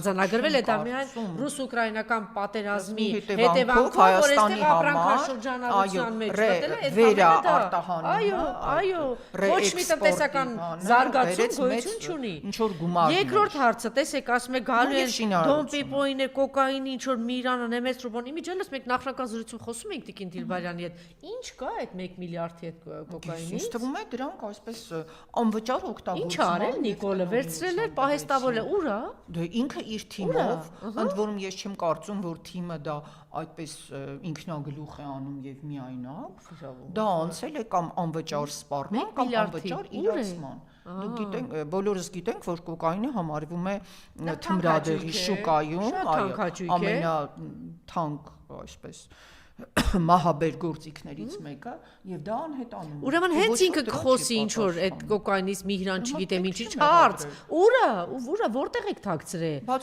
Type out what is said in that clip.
արձանագրվել է դա միայն ռուս-ուկրաինական պատերազմի հետևանքով, որ այստեղ ապրանքաշրջանառության մեջ այո, ոչ մի տնտեսական զարգացում գոյություն չունի։ Երկրորդ հարցը, տեսեք, ասում եք գալու են Դոն Պիպոյին, կոկաինի, ինչ որ մի Իրանը նեմեց ռուբոն, իմիջիայլոց մենք նախնական զրույցում խոսում ենք Տիկին Դիլբարյանի հետ, ինչ կա այդ 1 միլիարդի հետ կոկաինից։ Ինձ թվում է դրանք այսպես անվճար օգտագործում։ Ինչ արել Նիկոլը, վերցրել էր, պահեստավորել է, ուր է։ Դե ինքը իր թիմով, ընդ որում ես չեմ կարծում, որ թիմը դա այդպես ինքնագլուխ է անում եւ միայնակ, դա անցել է կամ անվճար սպառման, կամ անվճար իրացման։ Դուք գիտենք, բոլորս գիտենք, որ կոկաինը համարվում է թմրադեղի շուկայում ամենաթանկ, այսպես մահաբեր գործիքներից մեկը եւ դա անհետանում է։ Ուրեմն հենց ինքը կխոսի ինչ որ այդ կոկաինից Միհրան չգիտեմ ինչ հարց։ Ուրա, որտեղ եք թաքցրել։